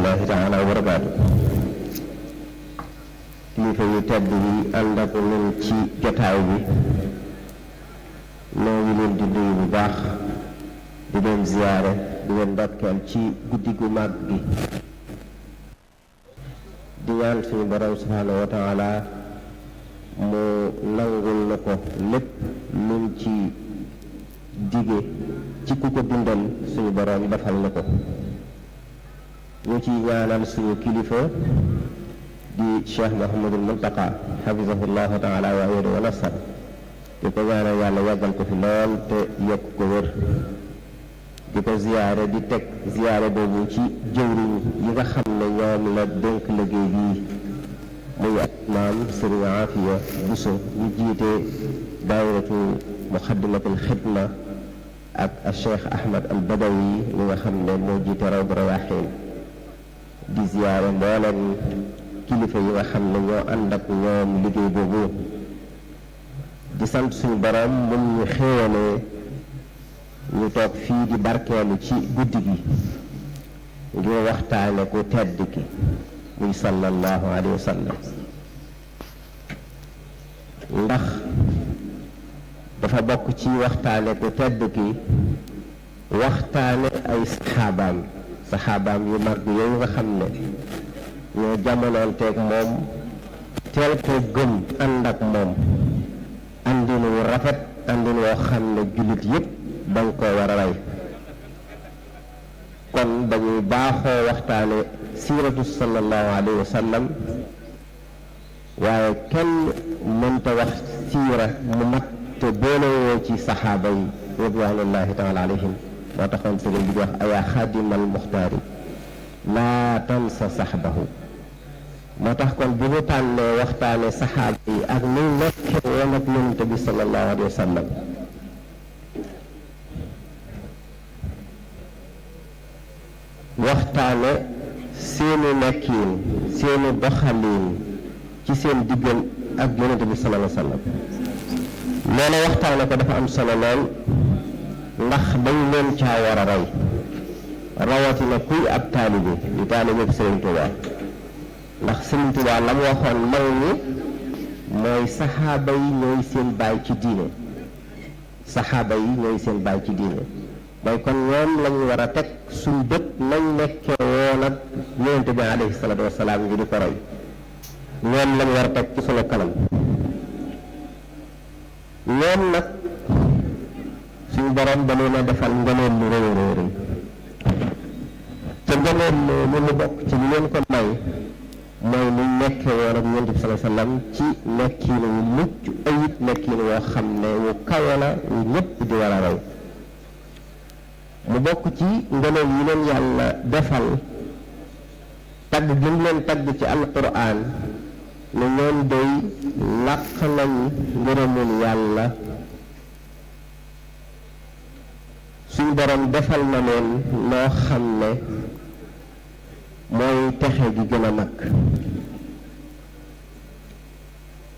rahmatullahi taala wa barakaatu. kilifa yu tedd yi ànd ak ñun ci jotaay bi noo ngi leen di nuyu bu baax di leen ziyaare di leen ndokkeel ci guddi gu mag gi di ñaan suñu borom subhaanahu wa taala mu nangul na ko lépp luñ ci dige ci ku ko dundal suñu borom defal na ko. ñu ci ñaanal suñu kilifa di Cheikh Mouhamadul Muntaqa xafisahullahu taala wa ayyadahu wa nasar di ko ñaanal yàlla yàggal ko fi lool te yokk ko wér di ko ziyaare di teg ziyaare boobu ci jëwriñ yi nga xam ne ñoom la dénk liggéey bii muy maam Sëriñ Afiya Buso ñu jiite daayiratu muxaddamatul xidma ak Cheikh Ahmad al Badawi mi nga xam ne moo jiite Rawdu Rayaahiin di ziyaare mbooleem kilifa yi nga xam ne ñoo ànd ak ñoom liggéey boobu di sant suñu borom mun ñu xéewalee ñu toog fii di barkeelu ci guddi gi ngir waxtaane ku tedd ki muy sallallahu alayhi wa sallam ndax dafa bokk ci waxtaane ku tedd ki waxtaane ay saxaabaam yu mag yooyu nga xam ne ñoo jamonoonteeg moom teel ko gëm ànd ak moom àndin wu rafet àndin woo xam ne jullit yépp dañ koo war a rey kon dañuy baaxoo waxtaane siiratu sallallahu alayhi wa sallam waaye kenn mënta wax siira mu mat te boolewoo ci saxaaba yi ridwanullahi taala alayhim moo taxoon sëriñ bi di wax ayaa xaadimal muxtaari laa tansa saxbahu moo tax kon bu ñu tànnee waxtaane saxaaba yi ak ni nekke woon ak yonent bi sallallahu alayhi wa sallam waxtaane seeni nekkiin seeni doxaliin ci seen diggal ak yonent bi sallallahu alayhi wa sallam loolu waxtaane ko dafa am solo lool ndax dañ leen caa war a roy rawatina kuy ab taalibe di taalibe bi Sëriñ Tuubaa ndax Sëriñ Tuubaa la mu waxoon mag ñi mooy saxaaba yi ñooy seen baay ci diine saxaaba yi ñooy seen baay ci diine mooy kon ñoom lañu war a teg suñ bët nañ nekke woon ak yonent bi alayhi salaatu wasalaam ngi di ko roy ñoom lañu war a teg ci sunu kanam ñoom nag suñu borom da leen a defal ngëneel lu rëy rëy rëy te ngëneel lu mu bokk ci li leen ko may mooy lu nekke woon ak yonent bi sallallahu alayhi wasallam ci nekkiin wu mucc ayib nekkiin woo xam ne wu kawe la wu ñëpp di war a roy mu bokk ci ngëneel yi leen yàlla defal tagg gi mu leen tagg ci alquran ne ñoom day làq nañ ngërëmul yàlla suñu borom defal na leen loo xam ne mooy texe gi gën a mag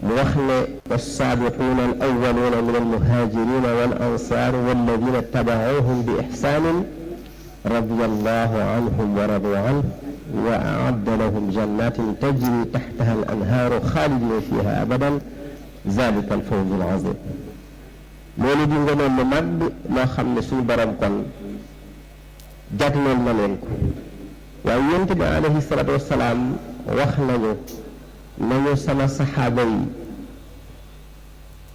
mu wax ne wassaabiquuna al awwaluuna min almuhaajirina wal ansaar walladina tabacuuhum bi ixsaanin radiyallahu anhum wa radu anhu wa aadda lahum jannatin tajri taxtaha al anhaaru xaalidina fiha abadan zalika al fawzu al azim loolu di nga noon lu mag loo xam ne suñu borom kon jagleel na leen ko waaye yonent bi alayhi salaatu wasalaam wax nañu sama saxaaba yi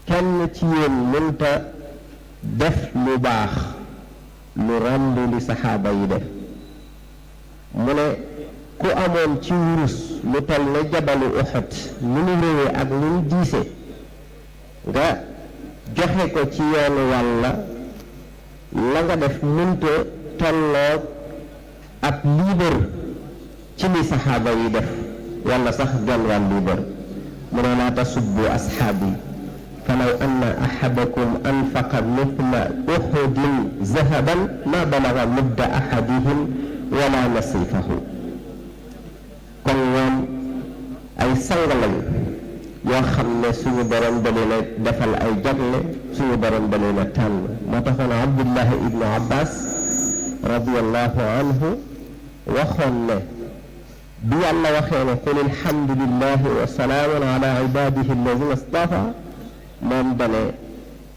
kenn ci yéen mënta def lu baax lu romb li saxaaba yi def mu ne ku amoon ci wurus lu toll ne jabalu Uhud lu mu réwee ak lu mu diise nga joxe ko ci yoonu Yàlla la nga def mënta tolloog ab liibar ci li saxaaba yi def wala sax genn wàll liibar mu ne laa tasubbu asxaabi falaw anna ahadakum anfaqa mithla uhudin zahaban ma balaga mudda ahadihim wala nasifahu kon ñoom ay sang lañ yoo xam ne suñu borom da leen a defal ay jagle suñu borom da leen a tànn moo taxoon Abdullahi ibnu Abbas radiyallahu anhu waxoon ne bi yàlla waxee ne qul alhamdulillahi wa salaamun ala ibadihi alladina stafa moom dane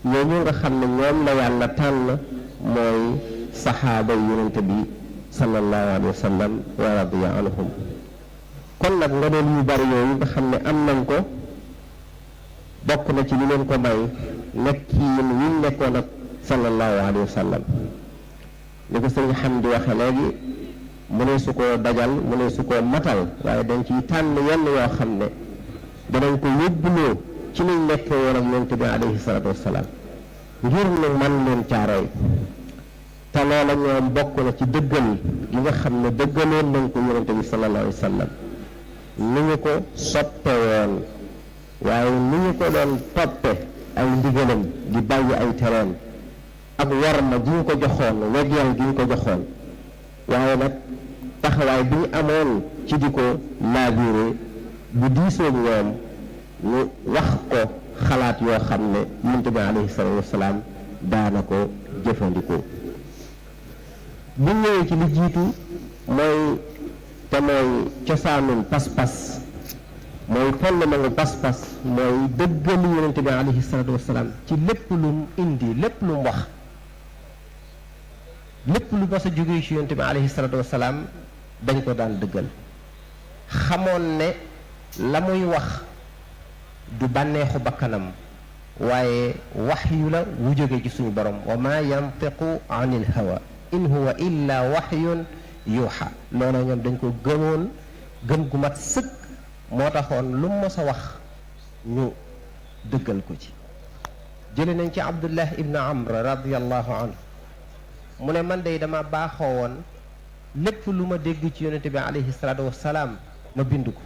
ñooñu nga xam ne ñoom la yàlla tànn mooy saxaaba yonente bi sallallahu alayhi wa sallam wa radiya anhum kon nag nga doon yu bari yooyu nga xam ne am nañ ko bokk na ci li leen ko may nekkiin wi nekkoon ak sallallahu alayhi wa sallam li ko sëriñ xam di waxe léegi mu ne su ko dajal mu ne su ko matal waaye dañ ciy tànn yenn yoo xam ne danañ ko yóbbuloo ci lañ nekkee woon ak yonent bi alayhi salaatu wassalaam ngir nu man leen caaroy te loola ñoom bokk na ci dëggal gi nga xam ne dëggaloon nañ ko yonent bi sallallahu alayhi wa sallam ni ñu ko soppe woon waaye ni ñu ko doon toppe ay ndigalam di bàyyi ay tereem ak warma gi ñu ko joxoon wegeel gi ñu ko joxoon waaye nag taxawaay bi ñu amoon ci di ko laabiire bu diisoog ñoom ñu wax ko xalaat yoo xam ne yonent bi alayhi salaatu wasalaam daana ko jëfandikoo bu ñëwee ci li jiitu mooy te mooy cosaanul pas-pas mooy fondement pas-pas mooy dëggali yonent bi alayhi salaatu wasalaam ci lépp lu mu indi lépp lu mu wax lépp lu mas a jógee ci yonent bi alayhi salaatu wasalaam dañ ko daan dëggal xamoon ne la muy wax du bànneexu bakkanam waaye waxyu la wu jóge ci suñu borom wa ma yantiqu anil hawa in huwa illa waxyun yuuxa loolu ñoom dañ ko gëmoon gëm gu mat sëkk moo taxoon lu mu mës a wax ñu dëggal ko ci jële nañ ci abdullah ibn amr radiallahu anhu mu ne man de dama baaxoo woon lépp lu ma dégg ci yonente bi alayhi salaatu wassalaam ma bind ko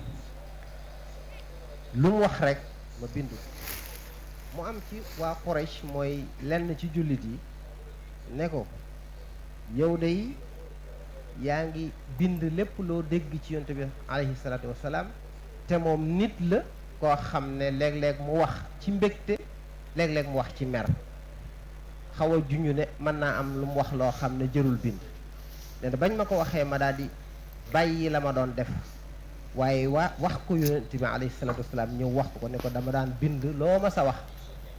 lu mu wax rek ma bind ko mu am ci waa Quraysh mooy lenn ci jullit yi ne ko yow de yaa ngi bind lépp loo dégg ci yonente bi alayhi salaatu wassalaam te moom nit la koo xam ne léeg-léeg mu wax ci mbégte léeg-léeg mu wax ci mer xaw a juñu ne mën naa am lu mu wax loo xam ne jërul bind ne bañ ma ko waxee ma daal di bàyyi la ma doon def waaye wax ko yonent bi alayhi salaatu wasalaam ñëw wax ko ne ko dama daan bind loo ma sa wax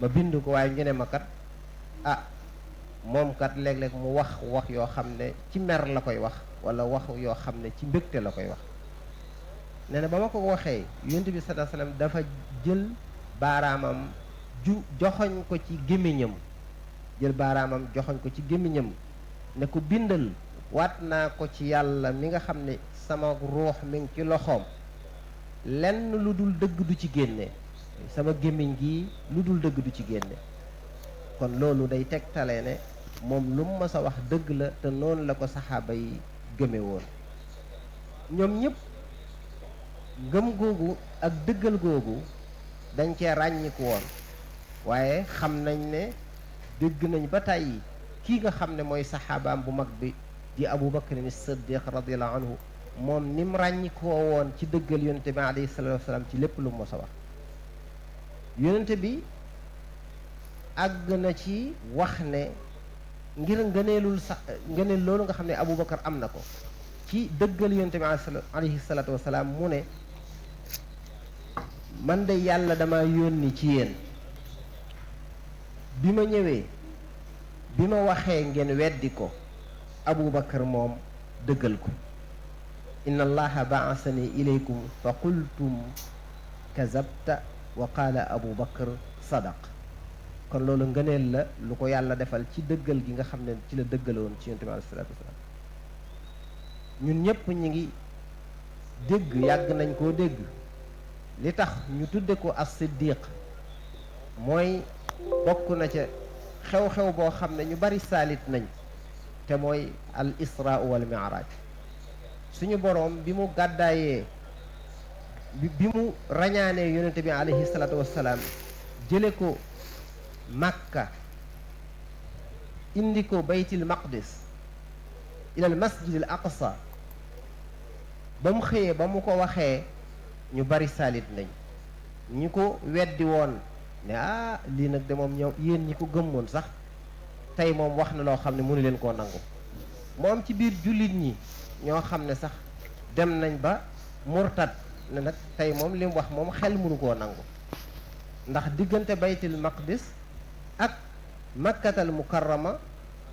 ma bind ko waaye ñu ne ma kat ah moom kat léeg-léeg mu wax yoo xam ne ci mer la koy wax wala wax yoo xam ne ci mbégte la koy wax nee na ba ma ko waxee yonent bi sallallahu alayhi wasallam dafa jël baaraamam joxoñ ko ci gémmiñam joxoñ ko ci gémmiñam ne ko bindal waat naa ko ci yàlla mi nga xam ne sama ruux mi ngi ci loxoom lenn lu dul dëgg du ci génne sama gémmiñ gi lu dul dëgg du ci génne kon loolu day tegtale ne moom lu mu mës a wax dëgg la te noonu la ko saxaaba yi gëme woon ñoom ñëpp ngëm googu ak dëggal googu dañ cee ràññiku woon waaye xam nañ ne dégg nañ ba tàyyi kii nga xam ne mooy saxaabaam bu mag bi di Abu Bakr as-Siddiq radiyallahu anhu moom ni mu ràññikoo woon ci dëggal yonente bi alayhi salaatu wasalaam ci lépp lu mu mës a wax yonente bi àgg na ci wax ne ngir ngëneel loolu nga xam ne Abu Bakar am na ko ci dëggal yonente bi alayhi salaatu wasalaam mu ne man de yàlla dama yónni ci yéen bi ma ñëwee bi ma waxee ngeen weddi ko Abu Bakar moom dëggal ko inna allaha ba'asani ilaykum fa qultum kazabta wa qaala Abu Bakar sadaq kon loolu ngëneel la lu ko yàlla defal ci dëggal gi nga xam ne ci la dëggaloon ci yonent bi alayhi salaatu wasalaam ñun ñëpp ñi ngi dégg yàgg nañ koo dégg li tax ñu tudde ko as-siddiq mooy bokk na ca xew-xew boo xam ne ñu bari saalit nañ te mooy al isra wal mi'raj suñu boroom bi mu gàddaayee bi mu rañaanee yonente bi alayhi salaatu wassalaam jële ko Makka indi ko baytil maqdis ilal masjidil aqsa ba mu xëyee ba mu ko waxee ñu bari saalit nañ ñi ko weddi woon ne lii nag de moom ñëw yéen ñi ko gëmmoon sax tey moom wax na loo xam ne mënu leen koo nangu moom ci biir jullit ñi ñoo xam ne sax dem nañ ba murtad ne nag tey moom li mu wax moom xel mënu koo nangu ndax diggante baytil maqdis ak makkatal mukarrama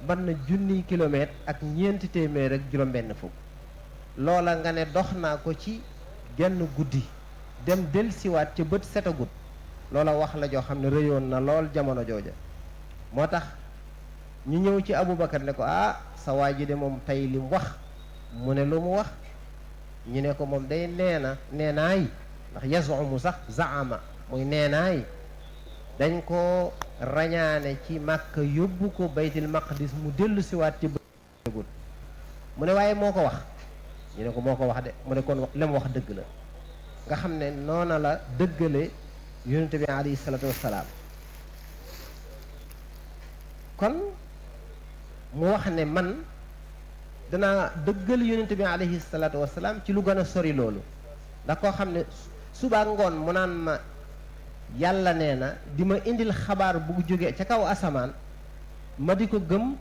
ban na junniy kilomètre ak ñeenti téeméer ak juróom-benn fukk loola nga ne dox naa ko ci genn guddi dem delsiwaat ca bët setagut loola wax la joo xam ne rëyoon na lool jamono jooja moo tax ñu ñëw ci Aboubacar ne ko sa waa ji de moom tey li mu wax mu ne lu mu wax ñu ne ko moom day neenaay ndax yazumu sax zaama muy neenaay dañ ko rañaane ci Màkka yóbbu ko baytil maqdis mu dellu siwaat ci bëggut mu ne waaye moo ko wax ñu ne ko moo ko wax de mu ne kon la mu wax dëgg la nga xam ne noona la dëggale yonente bi alayhi salaatu wassalaam kon mu wax ne man danaa dëggal yonente bi alayhi salaatu wassalaam ci lu gën a sori loolu ndax koo xam ne suba ngoon mu naan ma yàlla nee na di ma indil xabaar bu jógee ca kaw asamaan ma di ko gëm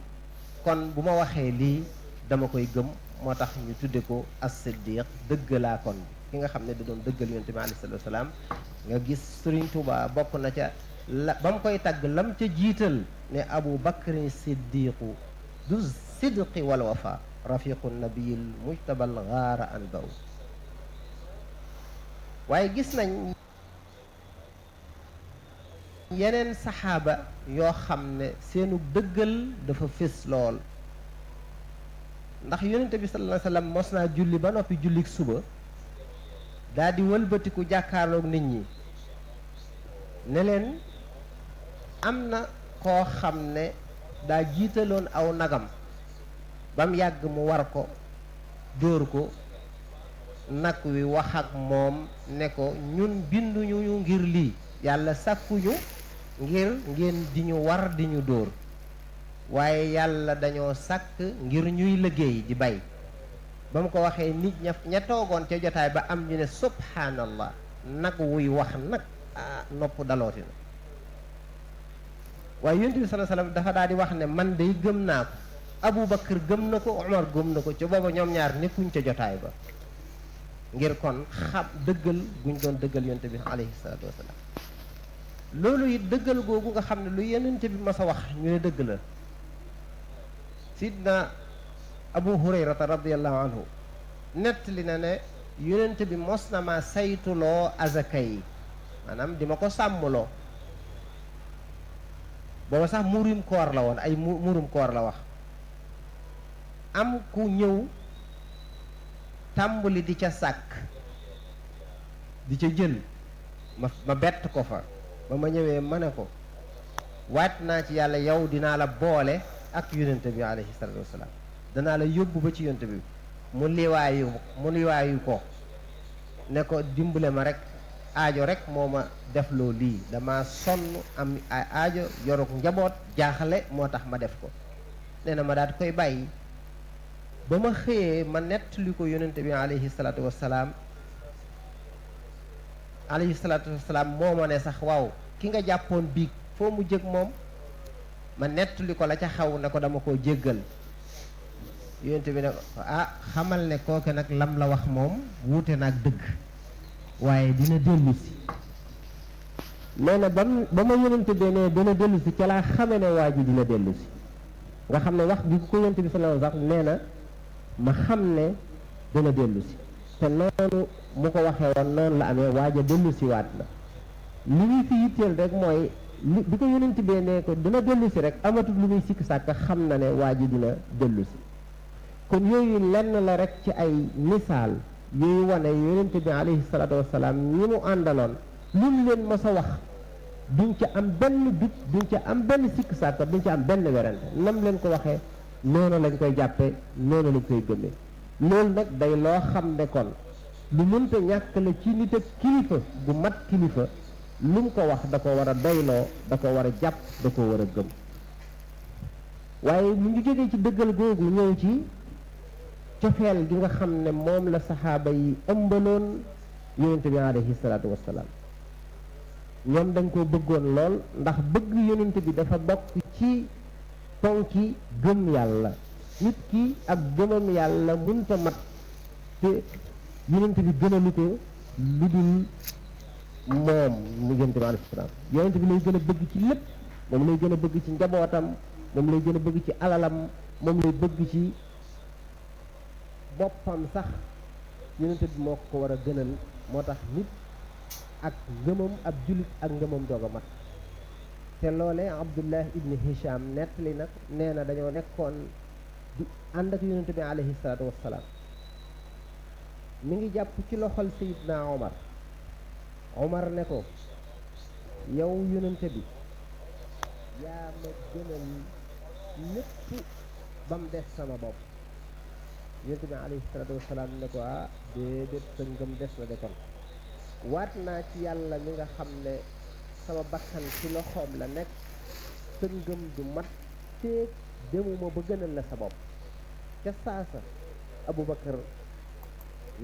kon bu ma waxee lii dama koy gëm moo tax ñu tudde ko as-siddiq dëggalaa kon ki nga xam ne da doon dëggal yonente bi alayhi salaatu wasalaam nga gis Sëriñ Tuubaa bokk na ca ba mu koy tagg lam ca jiital ne Abu Bakrin siddiqu du sidqi wal wafa rafiqu nabiyil mujtabal gaara an baw waaye gis nañ yeneen saxaaba yoo xam ne seenu dëggal dafa fés lool ndax yonente bi sallallahu alayhi wasallam mos naa julli ba noppi jullik suba daa di wëlbatiku jàkkaarloog nit ñi ne leen am na koo xam ne daa jiitaloon aw nagam ba mu yàgg mu war ko dóor ko nag wi wax ak moom ne ko ñun binduñu ñu ngir lii yàlla sàkkuñu ngir ngeen di ñu war di ñu dóor waaye yàlla dañoo sàkk ngir ñuy liggéey di bay ba mu ko waxee nit ña toogoon ca jotaay ba am ñu ne subhanallah nag wuy wax nag nopp dalooti na waaye yonent bi sallallahu alayhi wasallam dafa daal di wax ne man day gëm naa ko Aboubacar gëm na ko Omar gëm na ko ca booba ñoom ñaar nekkuñ ca jotaay ba ngir kon xam dëggal guñ doon dëggal yonent bi alayhi salaatu wasalaam loolu it dëggal googu nga xam ne lu yonent bi mas a wax ñu ne dëgg la sidna Abu Hurayrata radiyallahu anhu nettali na ne yonent bi mos na ma saytuloo azaka yi maanaam di ma ko sàmmloo booba sax murum koor la woon ay murum koor la wax am ku ñëw tàmbali di ca sàkk di ca jël ma bett ko fa ba ma ñëwee ma ne ko waat naa ci yàlla yow dinaa la boole ak yonente bi alayhi salatu wasalaam danaa la yóbbu ba ci yonente bi mu liwaayu ko ne ko dimbale ma rek aajo rek moo ma def loo lii dama sonn am aajo yoruk njaboot jaaxale moo tax ma def ko nee na ma daal koy bàyyi ba ma xëyee ma nettali ko yonente bi alayhi salaatu wasalaam moo ma ne sax waaw ki nga jàppoon biig foo mu jëg moom ma nettali ko la ca xaw ne ko dama koo jéggal yonente bi ne ko xamal ne kooke nag lam la wax moom wuute naag dëgg waaye dina dellu si nee na ba ma yonente bi ne dina dellu si ca laa xame ne waa ji dina dellu si nga xam ne wax bi ko yonente bi sallallahu alayhi wasallam nee na ma xam ne dina dellu si te noonu mu ko waxee woon noonu la amee waaja dellu si waat na li muy fi yitteel rek mooy bi ko yonent bi ne ko dina dellu si rek amatul lu muy sikk sàkk xam na ne waa ji dina dellu si kon yooyu lenn la rek ci ay misaal yooyu wane yonent bi alayhi salaatu wasalaam ñi mu àndaloon lu mu leen mës a wax duñ ca am benn dut duñ ca am benn sikk sàkk duñ ca am benn werante nam leen ko waxee noonu lañ koy jàppe noonu lañ koy gëmee loolu nag day loo xam ne kon lu mënta ñàkk la ci nit ak kilifa gu mat kilifa lu mu ko wax da ko war a doyloo da ko war a jàpp da ko war a gëm waaye mu ngi jógee ci dëggal googu ñëw ci cofeel gi nga xam ne moom la saxaaba yi ëmbaloon yonente bi alayhi salaatu wassalaam ñoom dañ ko bëggoon lool ndax bëgg yonente bi dafa bokk ci ponki gëm yàlla nit ki ak gëmam yàlla mënta mat te yonent bi gënalu ko lu dul moom mu yonent bi alayhi salaam yonent bi lay gën a bëgg ci lépp moom lay gën a bëgg ci njabootam moom lay gën a bëgg ci alalam moom lay bëgg ci boppam sax yonent bi moo ko war a gënal moo tax nit ak ngëmam ab jullit ak ngëmam doog a mat te loolee Abdullah ibn Hisham nettali nag nee na dañoo nekkoon di ànd ak yonent bi alayhi salaatu wassalaam mi ngi jàpp ci loxol Seydina Omar ne ko yow yonent bi yaa ma gënal lépp ba mu des sama bopp yonent bi alayhi salaatu wassalaam ne ko ah déedéet sa ngëm des na de kon waat naa ci yàlla mi nga xam ne sama bakkan ci loxoom la nekk sa ngëm du mat teeg demuma ba gënal la sa bopp ca saasa Abubakar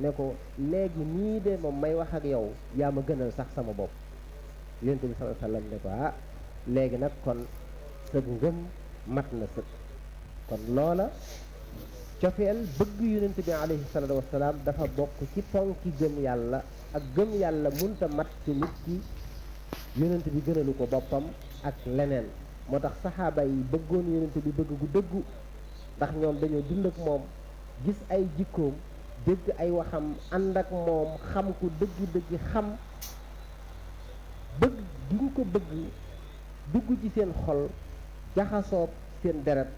ne ko léegi nii de moom may wax ak yow yaa ma gënal sax sama bopp yonent bi sallallahu alayhi wasallam ne ko ah léegi nag kon sa ngëm mat na sëkk kon loola cofeel bëgg yonent bi alayhi salaatu wassalaam dafa bokk ci ponki gëm yàlla ak gëm yàlla munta mat ci nit ki yonent bi gënalu ko boppam ak leneen moo tax saxaaba yi bëggoon yonent bi bëgg gu dëggu ndax ñoom dañoo dund ak moom gis ay jikkoom dégg ay waxam ànd ak moom xam ko dëgg-dëgg xam bëgg gi ñu ko bëgg dugg ci seen xol jaxasoo seen deret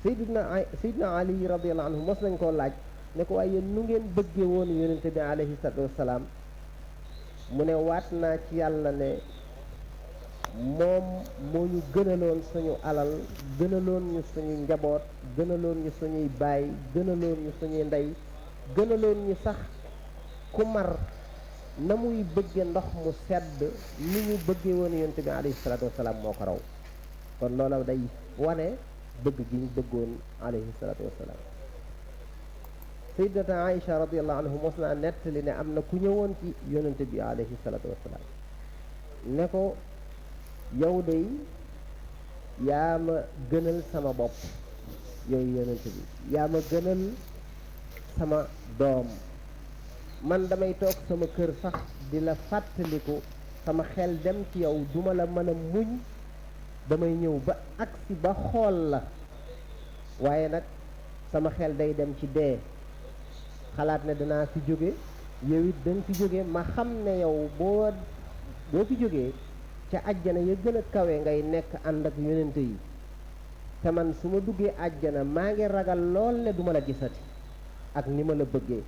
Seydina Ali radiyallahu anhu mos nañ koo laaj ne ko waaye yéen nu ngeen bëggee woon yonente bi alayhi salaatu wassalaam mu ne waat naa ci yàlla ne moom moo ñu gënaloon suñu alal gënaloon ñu suñu njaboot gënaloon ñu suñuy baay gënaloon ñu suñuy ndey gënaloon ñu sax ku mar na muy bëgge ndox mu sedd ni ñu bëggee woon yonente bi alayhi salaatu wassalaam moo ko raw kon loola day wane bëgg gi ñu bëggoon alayhi salaatu wassalaam sayyidatuna Aïcha radiyallahu anhu mos naa nettali ne am na ku ñëwoon ci yonente bi alayhi salaatu wassalaam ne ko yow de yaa ma gënal sama bopp yow yonente bi yaa ma gënal sama doom man damay toog sama kër sax di la fàttaliku sama xel dem ci yow duma la mën a muñ damay ñëw ba agsi ba xool la waaye nag sama xel day dem ci dee xalaat ne danaa fi jóge yow it danga fi jóge ma xam ne yow boo fi jógee ca àjjana ya gën a kawe ngay nekk ànd ak yonente yi te man su ma duggee àjjana maa ngi ragal lool ne duma la gisati ak ni ma la bëggee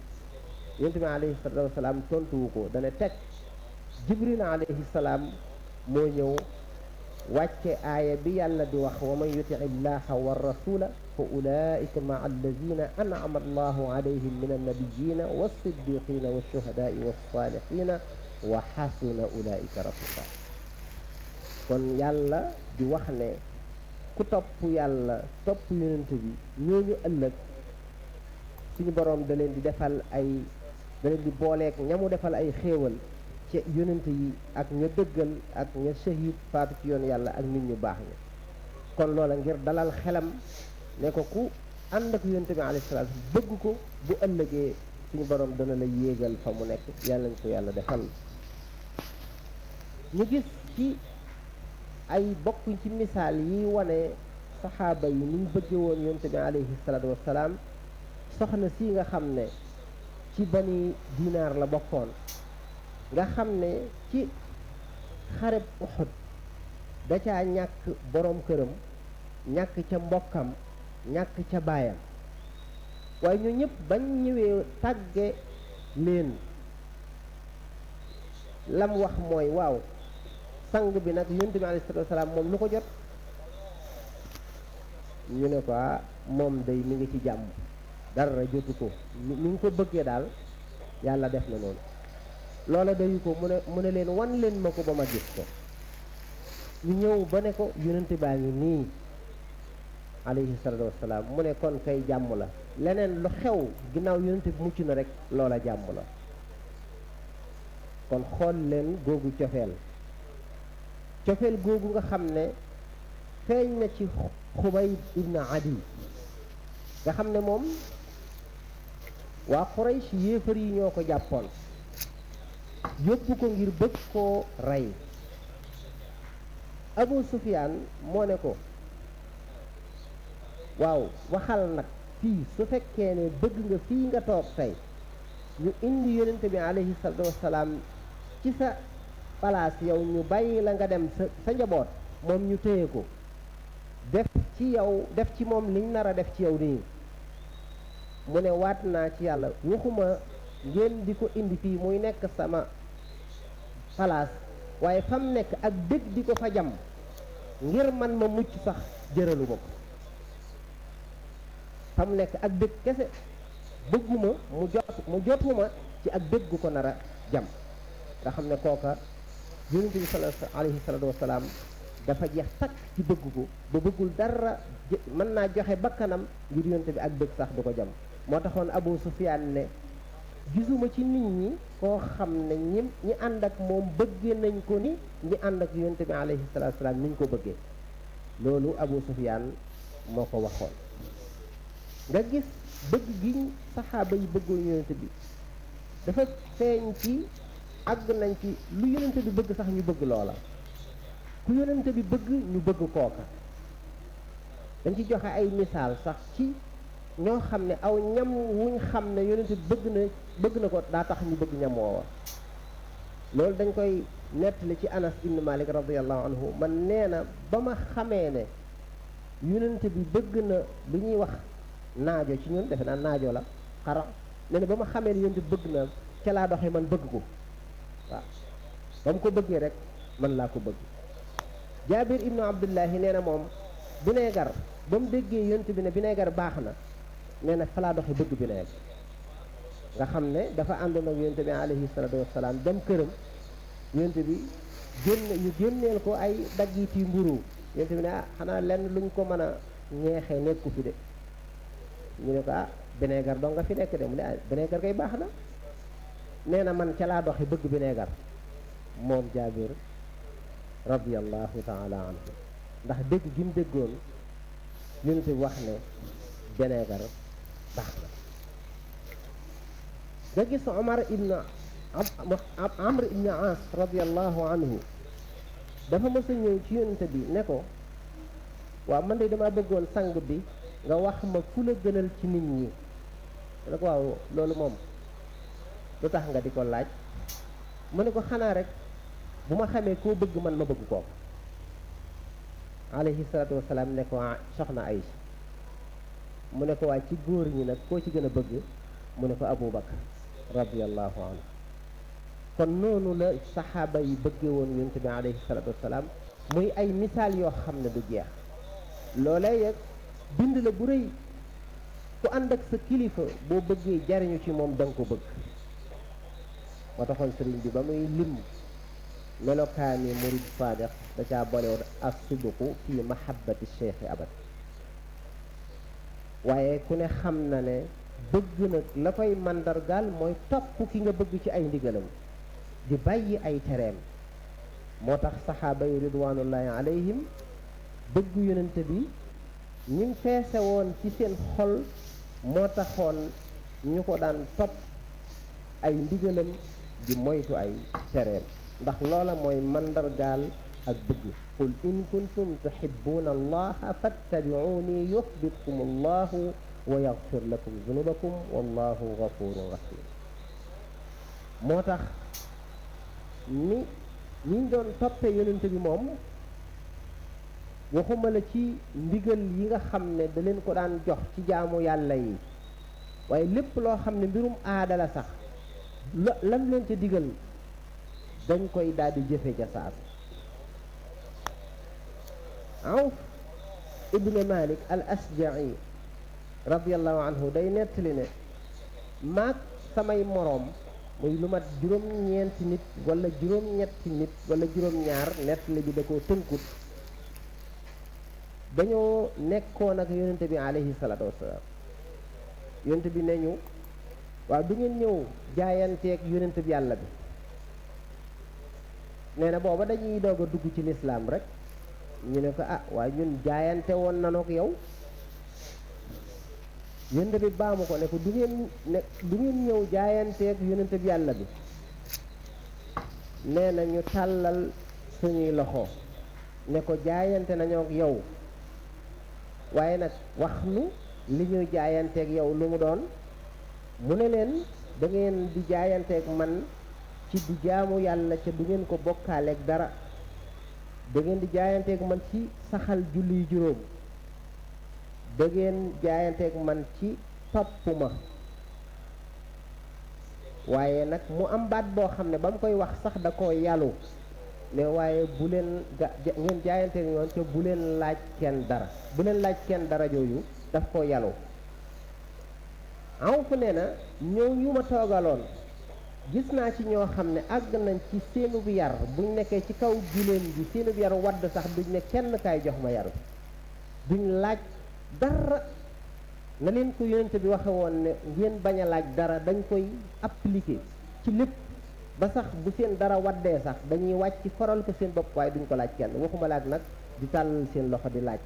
yonente bi alayhi salaatu wasalaam tontuwu ko dana teg jibril alayhi salaam moo ñëw wàcce aaya bi yàlla di wax wa man yuti illaha wa rasula fa ulaika maa alladina an'ama allahu alayhim min annabiyina wassiddiqina washuhadaai wassalihina wa xasuna ulaika rafiqa kon yàlla di wax ne ku topp yàlla topp yonent bi ñooñu ëllëg suñu boroom da leen di defal ay da leen di booleek ñamu defal ay xéewal ci yonent yi ak ña dëggal ak ña shahid faatu ci yoon yàlla ak nit ñu baax ñi kon loola ngir dalal xelam ne ko ku ànd ak yonent bi alayhi salaam bëgg ko bu ëllëgee suñu boroom dana la yéegal fa mu nekk yàlla ñu ko yàlla defal ñu gis ci ay bokk ci misaal yi wane saxaaba yi ni ñu bëgge woon yonent bi alayhi salaatu wassalaam soxna si nga xam ne ci bani dinaar la bokkoon nga xam ne ci xareb Uhud da caa ñàkk boroom këram ñàkk ca mbokkam ñàkk ca baayam waaye ñu ñëpp bañ ñëwee tàgge leen lam wax mooy waaw sang bi nag yonent bi alayhi salaatu wasalaam moom lu ko jot ñu ne ko moom day mi ngi ci jàmm dara jotu ko ni ngi ko bëggee daal yàlla def na noonu loola dayu ko mu ne leen wan leen ma ko ba ma gis ko ñu ñëw ba ne ko yonent baa ngi nii alayhi salaatu wasalaam mu ne kon kay jàmm la leneen lu xew ginnaaw yonent bi mucc na rek loola jàmm la kon xool leen googu cofeel googu nga xam ne feeñ na ci Xubayb ibn Adi nga xam ne moom waa Quraysh yéefar yi ñoo ko jàppoon yóbbu ko ngir bëgg koo rey Abu Sufyaan moo ne ko waaw waxal nag fii su fekkee ne bëgg nga fii nga toog tey ñu indi yonente bi alayhi salaatu wassalaam ci sa palaas yow ñu bàyyi la nga dem sa njaboot moom ñu téye ko def ci yow def ci moom liñ nar a def ci yow nii mu ne waat naa ci yàlla waxuma ngeen di ko indi fii muy nekk sama palaas waaye fam nekk ak dëgg di ko fa jam ngir man ma mucc sax jëralu ma ko fam nekk ak dëgg kese bëgguma mu jotuma ci ak dëgg gu ko nar a jam nga xam ne kooka yonent bi alayhi salaatu wasalaam dafa jeex takk ci bëgg ko ba bëggul dara mën naa joxe bakkanam ngir yonent bi ak dëgg sax du ko jam moo taxoon Abu Sufyaan ne gisuma ci nit ñi koo xam ne ñi ànd ak moom bëggee nañ ko ni ñi ànd ak yonent bi alayhi salaatu wasalaam niñ ko bëggee loolu Abu Sufyaan moo ko waxoon nga gis bëgg gi saxaaba yi bëggoon yonent bi dafa feeñ ci àgg nañ ci lu yonent bi bëgg sax ñu bëgg loola ku yonent bi bëgg ñu bëgg kooka dañ ci joxe ay misaal sax ci ñoo xam ne aw ñam wuñ xam ne yonent bi bëgg na ko daa tax ñu bëgg ñam woowa loolu dañ koy nettali ci Anas ibn Malik radiyallahu anhu man nee na ba ma xamee ne yonent bi bëgg na lu ñuy wax naajo ci ñun defe naa naajo la xara nee na ba ma xamee ne yonent bi bëgg na ca laa doxee man bëgg ko waaw ba mu ko bëggee rek man laa ko bëgg Jaabir ibnu Abdullahi nee na moom bineegar ba mu déggee yonent bi ne bineegar baax na nee na fa laa doxee bëgg bineegar nga xam ne dafa àndoon ak yonent bi alayhi salaatu wassalaam dem këram yonent bi ñu génneel ko ay daggiti mburu yonent bi ne xanaa lenn luñ ko mën a ñeexee nekku fi de ñu ne ko bineegar doo nga fi nekk de mu ne bineegar kay baax na nee na man ca laa doxi bëgg bineegar moom Jaabir radiyallahu taala anhu ndax dégg gi mu déggoon yonent bi wax ne bineegar baax na nga gis Omar ibn Amr ibn As radiyallahu anhu dafa mës a ñëw ci yonent bi ne ko waaw man de dama bëggoon sang bi nga wax ma fu la gënal ci nit ñi ne ko waaw loolu moom lu tax nga di ko laaj mu ne ko xanaa rek bu ma xamee koo bëgg man ma bëgg kooku alayhi salaatu wasalaam ne ko soxna Aysa mu ne ko waa ci góor ñi nag koo ci gën a bëgg mu ne ko Abu Bakar radiyallahu anhu kon noonu la saxaaba yi bëggee woon yonent bi alayhi salaatu wasalaam muy ay misaal yoo xam ne du jeex loolee yëg bind la bu rëy ku ànd ak sa kilifa boo bëggee jariñu ci moom danga ko bëgg moo taxoon sëriñ bi ba muy lim melokaani murid saadiq da caa boole woon as-sidqu fi mahabbati cheikh abad waaye ku ne xam na ne bëgg nag la koy mandargaal mooy topp ki nga bëgg ci ay ndigalam di bàyyi ay tereem moo tax saxaaba yi ridwanullahi alayhim bëgg yonente bi ñu feese woon ci seen xol moo taxoon ñu ko daan topp ay ndigalam di moytu ay tereem ndax loola mooy mandargaal ak bëgg qul in kuntum tuhibbuna allaha fattabi'uni yuhbibkum allahu wa yaghfir lakum zunubakum wallahu ghafurun rahim moo tax ñi doon toppee yonente bi moom waxuma la ci ndigal yi nga xam ne da leen ko daan jox ci jaamu yàlla yi waaye lépp loo xam ne mbirum aada la sax lam leen ca digal dañ koy daal di jëfe ca saas Awf ibn Malik al Asja'i radiyallahu anhu day nettali ne maag samay moroom muy lu mat juróom-ñeenti nit wala juróom-ñetti nit wala juróom-ñaar nettali bi da koo tënkut dañoo nekkoon ak yonente bi alayhi salaatu wassalaam yonente bi ne ñu waaw du ngeen ñëw jaayanteeg yonente bi yàlla bi nee na booba dañuy doog a dugg ci lislaam rek ñu ne ko waaye ñun jaayante woon nanook yow yonent bi baamu ko ne ko du ngeen ñëw jaayanteeg yonent bi yàlla bi nee na ñu tàllal suñuy loxo ne ko jaayante nañoo ak yow waaye nag wax nu li ñuy jaayanteeg yow lu mu doon mu ne leen da ngeen di jaayanteeg man ci di jaamu yàlla ca du ngeen ko bokkaaleeg dara da ngeen di jaayanteeg man ci saxal julli juróom da ngeen jaayanteeg man ci topp ma waaye nag mu am baat boo xam ne ba mu koy wax sax da koo yàllu ne waaye bu leen ngeen jaayanteeg yoon te bu leen laaj kenn dara bu leen laaj kenn dara jooju daf koo yàllu aw fu nee na ñoo ñu ma toogaloon gis naa ci ñoo xam ne àgg nañ ci seenub yar buñ nekkee ci kaw giléem gi seenub yar wadd sax duñ ne kenn kaay jox ma yar bi duñ laaj dara na leen ko yonent bi waxe woon ne ngeen bañ a laaj dara dañ koy appliquer ci lépp ba sax bu seen dara waddee sax dañuy wàcc faral ko seen bopp waaye duñ ko laaj kenn waxuma laaj nag di tàllal seen loxo di laaj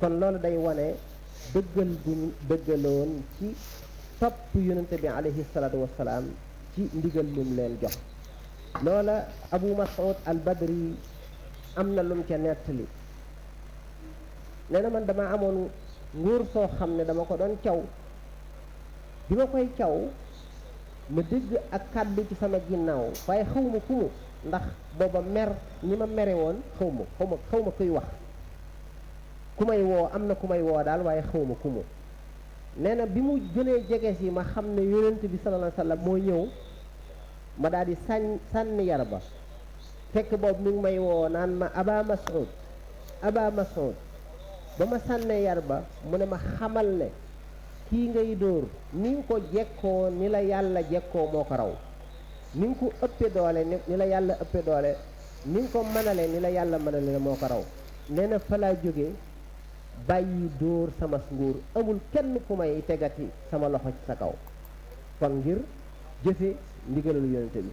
kon loolu day wane dëggal gu dëggaloon ci topp yonent bi alayhi salaatu wassalaam ci ndigal lum leen jox loola Abu Mas'ud al Badri am na lum ca nettali nee na man dama amoon nguur soo xam ne dama ko doon caw bi ma koy caw ma dégg ak kàddu ci sama ginnaaw waaye xaw ma ku mu ndax booba mer ñi ma mere woon xaw ma kuy wax ku may woo am na ku may woo daal waaye xaw ma ku mu nee na bi mu gënee jege si ma xam ne yonent bi sallallahu alayhi wa sallam moo ñëw ma daal di sànni yar ba fekk boobu mi ngi may woo naan ma Aba Mas'ud ba ma sànnee yar ba mu ne ma xamal ne kii ngay dóor ni nga ko jekkoo ni la yàlla jekkoo moo ko raw ni nga ko ëppe doole ni la yàlla ëppe doole ni nga ko mënale ni la yàlla mënale moo ko raw nee na fa laa jóge bàyyi dóor sama nguur amul kenn ku may tegati sama loxo ci sa kaw kon ngir jëfe ndigalul yonente bi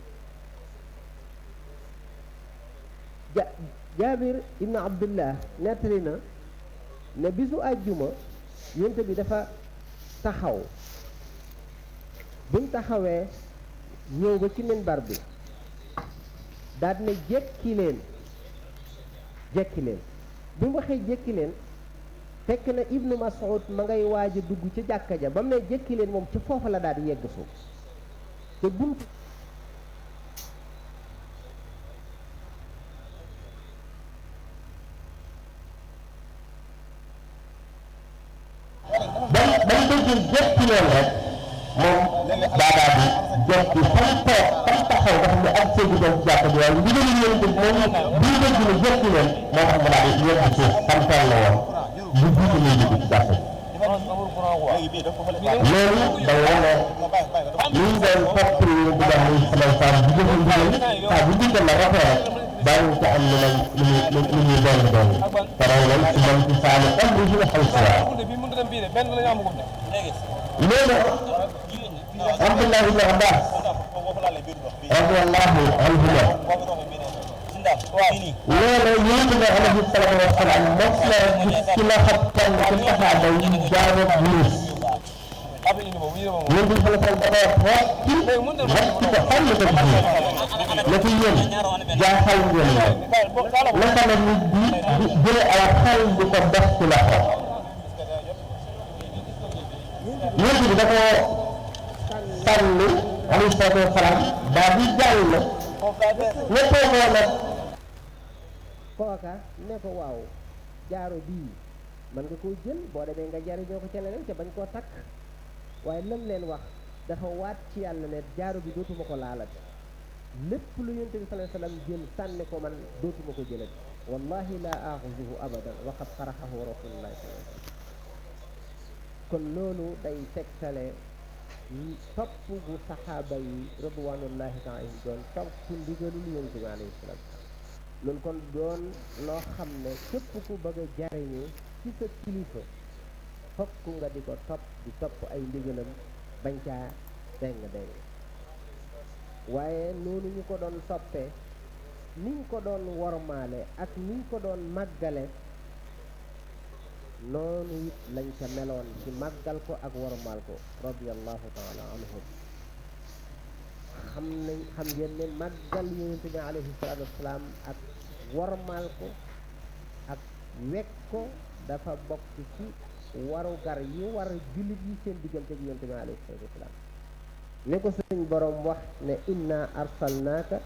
Jaabir ibn Abdullah nettali na ne bisu àjjuma yonente bi dafa taxaw buñ taxawee ñëw ba ci minbar bi daal ne jekki leen bi mu waxee jekki leen fekk na Ibnu Mas'ud ma ngay waaj a dugg ci jàkka ja ba mu ne jekki leen moom ci foofa la daal di yegg suuf te bunt ba mu déggee jekki leen rek moom baadaa bi jekki fam toog fam taxaw nga xam ne ak séegi doon ci jàkka ji waaye ndigal yéen moom bii dégg ne jekki leen moo tax mu daal di yegg suuf fam toll la woon lu jiitu muy dugg ci jàkka ji loolu da wane li ñu doon topp ñu di def muy salay saa bu jëfe ndigal saa bu ndigal la rafet rek daañu ko am lu ñuy doon te raw nañ ci man ci saali am lu ñu xaw si waaw loolu Abdullah ibn Abbas radiyallahu anhuma loolu yonent bi alayhi salaatu wa salaam mos na gis ci loxo kenn ci saxaaba yi jaaro bulus yonent bi sallallahu alayhi wa sallam dafa wax ci ko xam ne ko gis na ci yéen jaaxal ngeen la naka la nit di jële ay xel di ko def ci loxo yonent bi dafa sànni alayhi salaatu wa salaam daal di jàll ne toogoo nag kooka ne ko waaw jaaro bii mën nga koo jël boo demee nga jariñoo ko ca leneen ca bañ koo takk waaye lam leen wax dafa waat ci yàlla ne jaaro bi dootuma ko laalati lépp lu yonent bi sallallahu alayhi wasallam jël sànni ko man dootuma ko jëlati wallahi la axuzuhu abadan waqad xaraxahu rasulullahi sallallahu alayhi wasallam kon loolu day tegtale topp gu saxaaba yi ridwanullahi taala doon topp ndigalul yonent bi alayhi salaam loolu kon doon loo xam ne képp ku bëgg a jariñu ci sa kilifa fokk nga di ko topp di topp ay ndigalam bañ caa deng waaye noonu ñu ko doon toppee niñ ko doon wormaale ak niñ ko doon màggale noonu it lañ ca meloon ci màggal ko ak warmaal ko radiyallahu taala anhum xam ngeen ne màggal yonent bi alayhi salaatu wasalaam ak warmaal ko ak wekk ko dafa bokk ci warugar yi war jullit yi seen diggante ak yonent bi alayhi salaatu wasalaam ne ko suñ borom wax ne inna arsalnaaka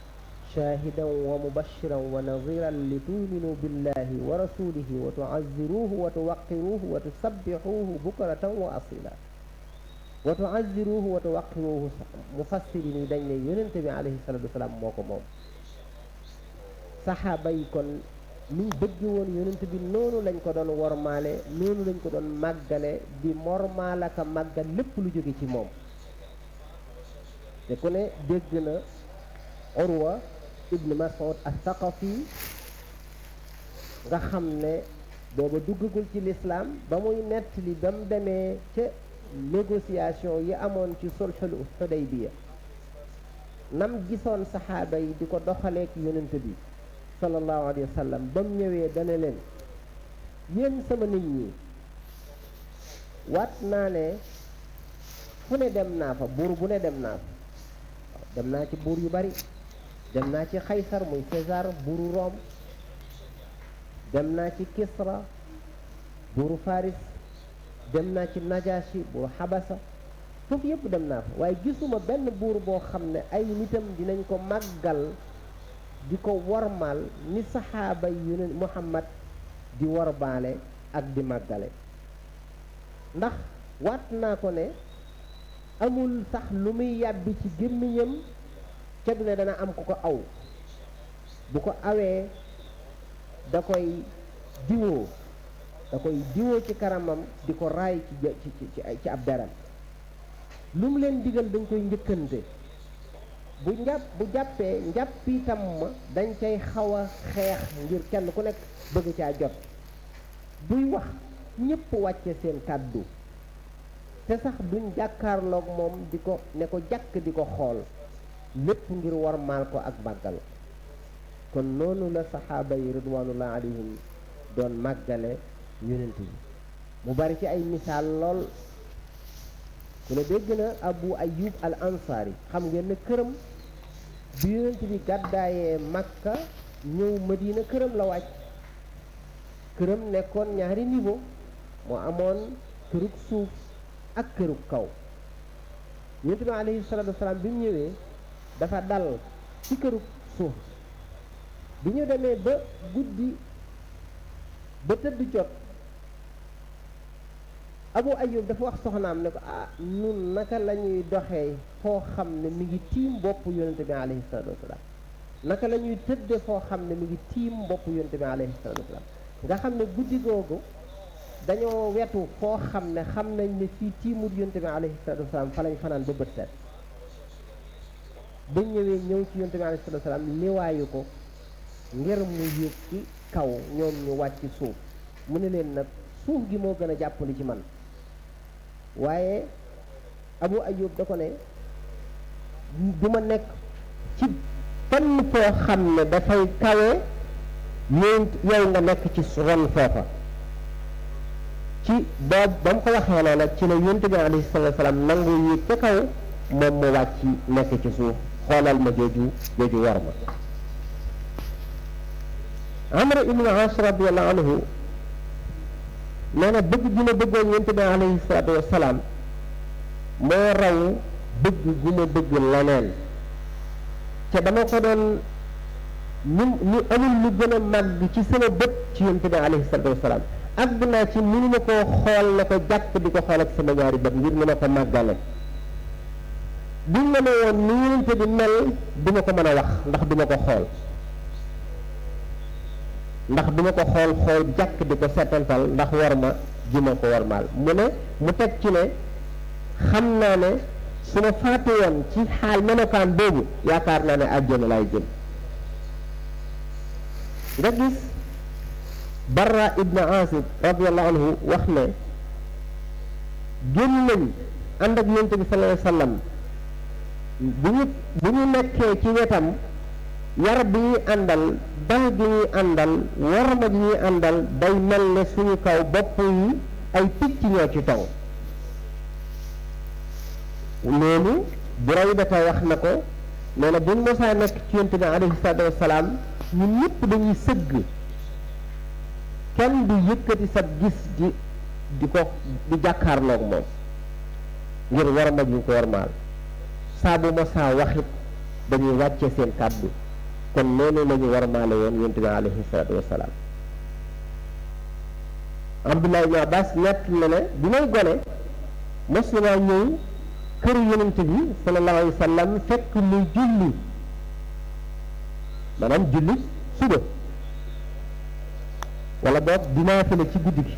shaahidan wa mubashiran wa nadiran li tuuminu billahi wa rasulihi wa tuazziruhu wa tuwaqiruhu wa tusabbihuhu bukratan wa asila wa tuazziruhu wa tuwaqiruhu mufassirin yi dañ ne yonente bi alayhi salatu wasalaam moo ko moom saxaaba yi kon niñ bëgg woon yonente bi noonu lañ ko doon wormaale noonu lañ ko doon màggale di mormaalaka màggal lépp lu jóge ci moom te ku ne dégg na Urwa ibn Mas'ud as-Saqafi nga xam ne booba duggagul ci lislaam ba muy nettali ba mu demee ca négociation yi amoon ci sulhul Hudaybiya nam gisoon saxaaba yi di ko doxaleek yonent bi sallallahu alayhi wa sallam ba mu ñëwee dana leen yéen sama nit ñi waat naa ne fu ne dem naa fa buur bu ne dem naa fa dem naa ci buur yu bari dem naa ci Xaysar muy César buuru Rome dem naa ci Kisra buuru Faris dem naa ci Najashi buuru Xabasa foofu yëpp dem naa fa waaye gisuma benn buur boo xam ne ay nitam dinañ ko màggal di ko wormaal ni saxaaba yu ne Muhammad di wormaale ak di màggale ndax waat naa ko ne amul sax lu muy yàbbi ci gémmiñam ca du ne dana am ku ko aw bu ko awee da koy diwoo ci kanamam di ko raay ci ab daram lu mu leen digal dañ koy njëkkante bu jàppee njàppitam ma dañ cay xaw a xeex ngir kenn ku nekk bëgg caa jot buy wax ñépp wàcce seen kàddu te sax duñ jàkkaarloog moom di ko ne ko jàkk di ko xool lépp ngir warmaal ko ak màggal kon noonu la saxaaba yi ridwanullah alayhim doon màggale yonent bi mu bari ci ay misaal lool ku ne dégg na Abu Ayyub al Ansari xam ngeen ne këram bi yonent bi gàddaayee Makka ñëw Madina këram la wàcc këram nekkoon ñaari niveau moo amoon kërug suuf ak kërug kaw yonent bi alayhi salaatu wasalaam bi mu ñëwee dafa dal ci kërug suuf bi ñu demee ba guddi ba tëdd jot Abu Ayyub dafa wax soxnaam ne ko nun naka la ñuy doxee foo xam ne mi ngi tiim bopp yonente bi alayhi salatu wasalaam naka la ñuy tëdde foo xam ne mi ngi tiim bopp yonente bi alayhi salatu wasalaam nga xam ne guddi googu dañoo wetu foo xam ne xam nañ ne fii tiimut yonente bi alayhi salatu wasalaam fa lañ fanaan ba bët set ba ñëw ci yonente bi alayhi salatu wasalaam liwaayu ko ngir mu yéeg ci kaw ñoom ñu wàcc suuf mu ne leen nag suuf gi moo gën a jàppali ci man waaye Abu Ayyub da ko ne du ma nekk ci fenn foo xam ne dafay kawe yow nga nekk ci ron foofa ci boobu ba mu ko waxee noonu nag ci la yonent bi alayhi salaatu wa salaam nangu yéeg ca kaw moom mu wàcc nekk ci suuf xoolal ma jooju war ma Amr ibn As radiyallahu anhu nee na bëgg gi ma bëggoon yonent bi alayhi salaatu wa salaam moo raw bëgg gu ma bëgg leneen te dama ko doon ñu amul lu gën a màgg ci sama bët ci yonent bi alayhi salaatu wa salaam àgg naa ci mënu ma koo xool ne ko jàkk di ko xool ak sama ñaari bët ngir mën a ko màggale buñ ma ne woon ni yonent bi mel duma ko mën a wax ndax duma ko xool xool jàkk di ko seetantal ndax war ma ji ma ko war maal mu teg ci ne xam naa ne su ma faatu woon ci xaal melokaan boobu yaakaar naa ne àjjana laay jëm nga gis Barra ibn Azib radiyallahu anhu wax ne génn nañ ànd ak yonent bi sallallahu alayhi wa sallam bu ñu nekkee ci wetam yar bi ñuy àndal dal gi ñuy àndal warma gi ñuy àndal day mel ne suñu kaw bopp yi ay picc ñoo ci taw loolu Buraydata wax na ko nee na buñ mosaa nekk ci yonent bi alayhi salaatu wasalaam ñun ñëpp dañuy sëgg kenn du yëkkati sa gis di ko di jàkkaarloog moom ngir warma ji ko warmaal saa bu mosaa waxit dañuy wàcce seen kàddu kon noonu la ñu warmaale woon yonent bi alayhi salaatu wasalaam Abdullah ibn Abbas ñett na ne bi may gone mos naa ñëw kër yonent bi sallallahu alayhi wa sallam fekk muy julli maanaam julli suba wala boog dinaa fi la ci guddi gi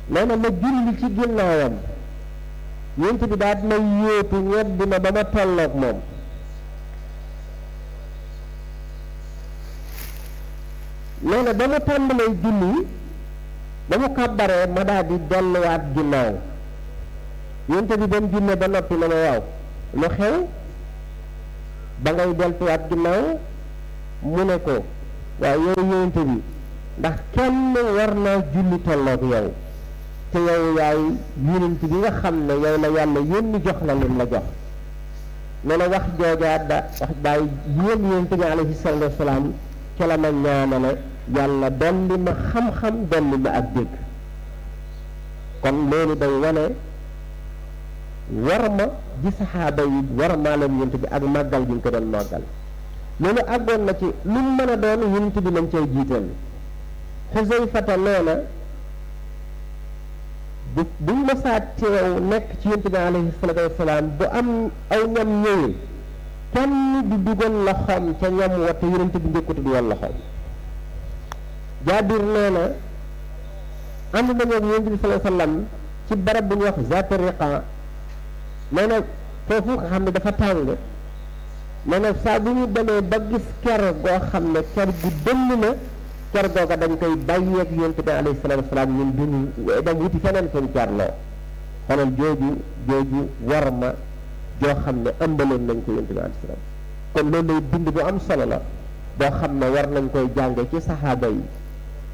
nee na ma julli ci ginnaawam yonent bi daal may yóotu ñoddi ma ba ma tolloog moom nee na ba mu tàmbalee julli ba mu kàbbaree ma daal di delluwaat ginnaaw yonent bi ba mu jullee ba noppi na ma waaw lu xew ba ngay deltuwaat ginnaaw mu ne ko waaw yow yonent bi ndax kenn war naa julli tolloog yow te yow yaay yonent bi nga xam ne yow la yàlla yónni jox la lim la jox nee na wax joojaat wax daay yéen yonent bi alayhi salaatu wasalaam ca la ma ñaanale yàlla dolli ma xam-xam dolli ma ak dégg kon loolu day wane war ma ji saxaaba yi war maa leen yonent bi ak màggal gi ñu ko doon màggal loolu àggoon na ci lu mu mën a doon yonent bi lañ cay jiital Xusayfata nee na buñ mësaa teew nekk ci yonent bi alayhi salaatu wasalaam bu am aw ñam ñëwee kenn du dugal loxoom ca ñam wa te yonent bi njëkkatu du woon loxoom Jaabir nee na ànd nañu ak yonent bi sallallahu alayhi wasallam ci barab bu ñuy wax Zaat Riqa nee na foofu nga xam ne dafa tàng nee na saa bu ñu demee ba gis ker goo xam ne ker gu dëll na ker googa dañ koy bàyyi ak yonent bi alayhi salaatu wasalaam ñun duñu dem wuti feneen fuñ kerloo xoolal jooju war ma joo xam ne ëmbaloon nañ ko yonent bi alayhi salaam kon loolu lay bind bu am solo la boo xam ne war nañ koy jànge ci saxaaba yi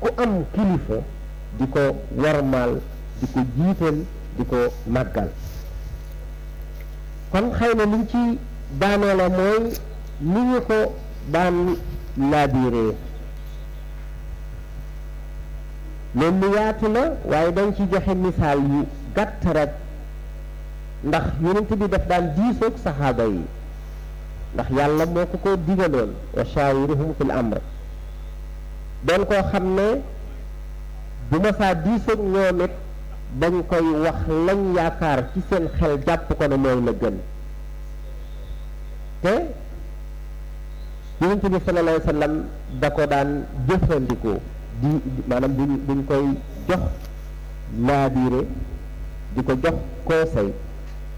ku am kilifa di ko warmaal di ko jiital di ko màggal kon xëy na liñ ci daanee la mooy ni ñu ko daan laabiiree loolu lu yaatu la waaye dañ ci joxe misaal yu gàtt rek ndax yonent bi daf daan diisoog saxaaba yi ndax yàlla moo ko digaloon wa shaawiruhum fil amr doon koo xam ne bu ma saa diisoog ñoom it dañ koy wax lañ yaakaar ci seen xel jàpp ko ne mooy la gën te yonent bi sallallahu alayhi wa sallam da ko daan jëfandikoo di maanaam buñ koy jox laabiire di ko jox conseil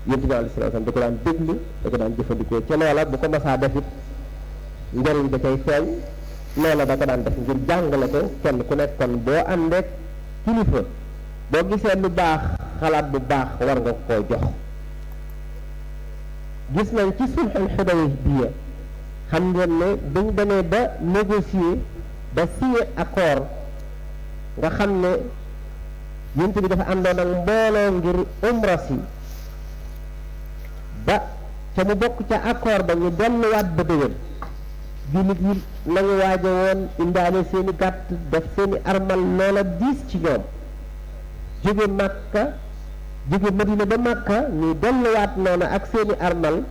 yonent bi alayhi salaam da ko daan déglu da ko daan jëfandikoo ca loola bu ko masaa def it njëriñ da cay feeñ loola da ko daan def ngir jàngale ko kenn ku nekk kon boo àndeek kilifa boo gisee lu baax xalaat bu baax war nga koo jox gis nañ ci sulhul Hudaybiya xam ngeen ne buñ demee ba négocier ba signé accord nga xam ne yonent bi dafa àndoon ak mbooloo ngir umra si ba ca mu bokk ca accord ba ñu delluwaat ba déwén jullit yi nañu waaje woon indaale seeni gàtt def seeni armal loola diis ci ñoom jóge Makka jóge Madina ba Makka ñu delluwaat noonu ak seeni armal